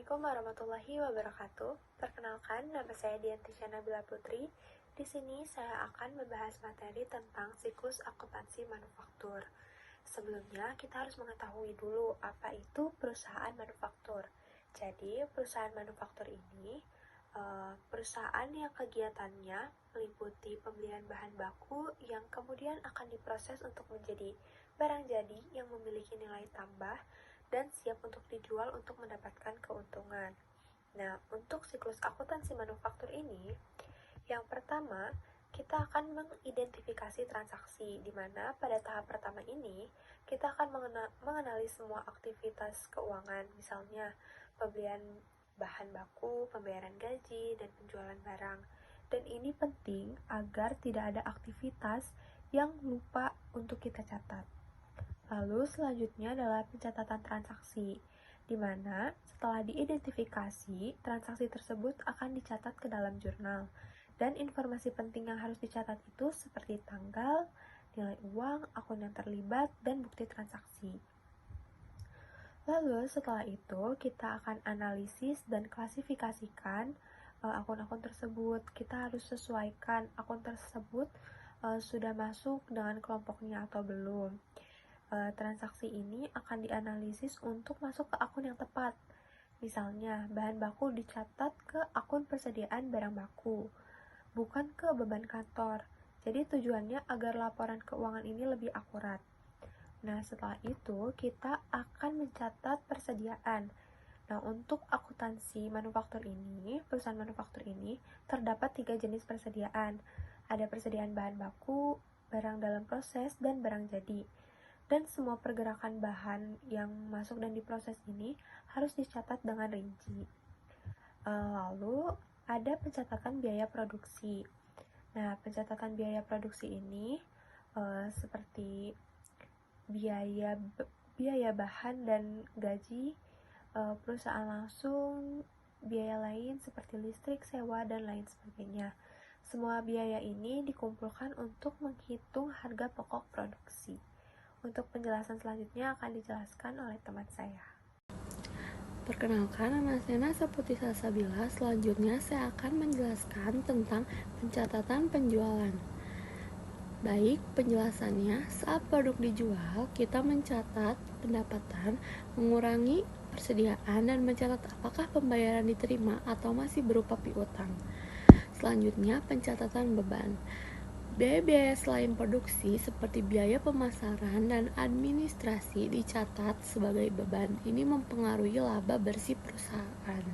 Assalamualaikum warahmatullahi wabarakatuh. Perkenalkan, nama saya Dianti Nabila Putri. Di sini saya akan membahas materi tentang siklus akuntansi manufaktur. Sebelumnya, kita harus mengetahui dulu apa itu perusahaan manufaktur. Jadi, perusahaan manufaktur ini perusahaan yang kegiatannya meliputi pembelian bahan baku yang kemudian akan diproses untuk menjadi barang jadi yang memiliki nilai tambah dan siap untuk dijual untuk mendapatkan keuntungan. Nah, untuk siklus akuntansi manufaktur ini, yang pertama, kita akan mengidentifikasi transaksi, di mana pada tahap pertama ini, kita akan mengenali semua aktivitas keuangan, misalnya pembelian bahan baku, pembayaran gaji, dan penjualan barang. Dan ini penting agar tidak ada aktivitas yang lupa untuk kita catat. Lalu selanjutnya adalah pencatatan transaksi, di mana setelah diidentifikasi, transaksi tersebut akan dicatat ke dalam jurnal. Dan informasi penting yang harus dicatat itu seperti tanggal, nilai uang, akun yang terlibat, dan bukti transaksi. Lalu setelah itu kita akan analisis dan klasifikasikan akun-akun tersebut. Kita harus sesuaikan akun tersebut sudah masuk dengan kelompoknya atau belum. Transaksi ini akan dianalisis untuk masuk ke akun yang tepat. Misalnya, bahan baku dicatat ke akun persediaan barang baku, bukan ke beban kantor. Jadi tujuannya agar laporan keuangan ini lebih akurat. Nah, setelah itu kita akan mencatat persediaan. Nah, untuk akuntansi manufaktur ini, perusahaan manufaktur ini, terdapat 3 jenis persediaan. Ada persediaan bahan baku, barang dalam proses, dan barang jadi. Dan semua pergerakan bahan yang masuk dan diproses ini harus dicatat dengan rinci. Lalu, ada pencatatan biaya produksi. Nah, pencatatan biaya produksi ini seperti biaya bahan dan gaji perusahaan langsung, biaya lain seperti listrik, sewa, dan lain sebagainya. Semua biaya ini dikumpulkan untuk menghitung harga pokok produksi. Untuk penjelasan selanjutnya akan dijelaskan oleh teman saya. Perkenalkan, nama saya Nasa Putri Salsabila. Selanjutnya saya akan menjelaskan tentang pencatatan penjualan. Baik, penjelasannya, saat produk dijual, kita mencatat pendapatan, mengurangi persediaan, dan mencatat apakah pembayaran diterima atau masih berupa piutang. Selanjutnya, pencatatan beban. Biaya-biaya selain produksi seperti biaya pemasaran dan administrasi dicatat sebagai beban. Ini mempengaruhi laba bersih perusahaan.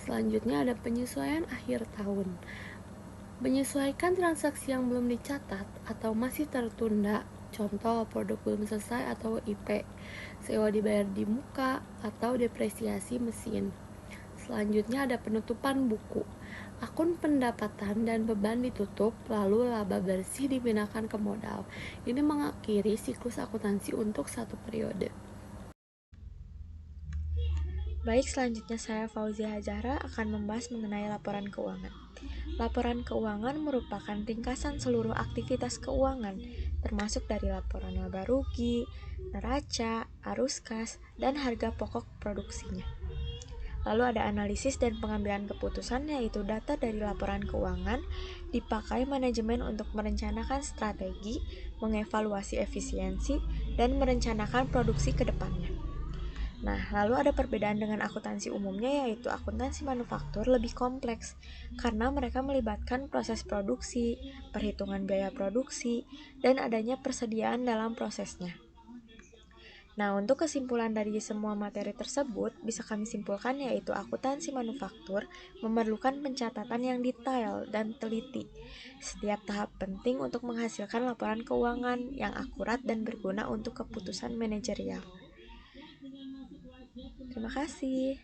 Selanjutnya ada penyesuaian akhir tahun. Menyesuaikan transaksi yang belum dicatat atau masih tertunda, contoh produk belum selesai atau IP, sewa dibayar di muka, atau depresiasi mesin. Selanjutnya ada penutupan buku. Akun pendapatan dan beban ditutup, lalu laba bersih dipindahkan ke modal. Ini mengakhiri siklus akuntansi untuk satu periode. Baik, selanjutnya saya Fauzia Hajara akan membahas mengenai laporan keuangan. Laporan keuangan merupakan ringkasan seluruh aktivitas keuangan, termasuk dari laporan laba rugi, neraca, arus kas, dan harga pokok produksinya. Lalu ada analisis dan pengambilan keputusan, yaitu data dari laporan keuangan dipakai manajemen untuk merencanakan strategi, mengevaluasi efisiensi, dan merencanakan produksi ke depannya. Nah, lalu ada perbedaan dengan akuntansi umumnya, yaitu akuntansi manufaktur lebih kompleks karena mereka melibatkan proses produksi, perhitungan biaya produksi, dan adanya persediaan dalam prosesnya. Nah, untuk kesimpulan dari semua materi tersebut, bisa kami simpulkan yaitu akuntansi manufaktur memerlukan pencatatan yang detail dan teliti. Setiap tahap penting untuk menghasilkan laporan keuangan yang akurat dan berguna untuk keputusan manajerial. Terima kasih.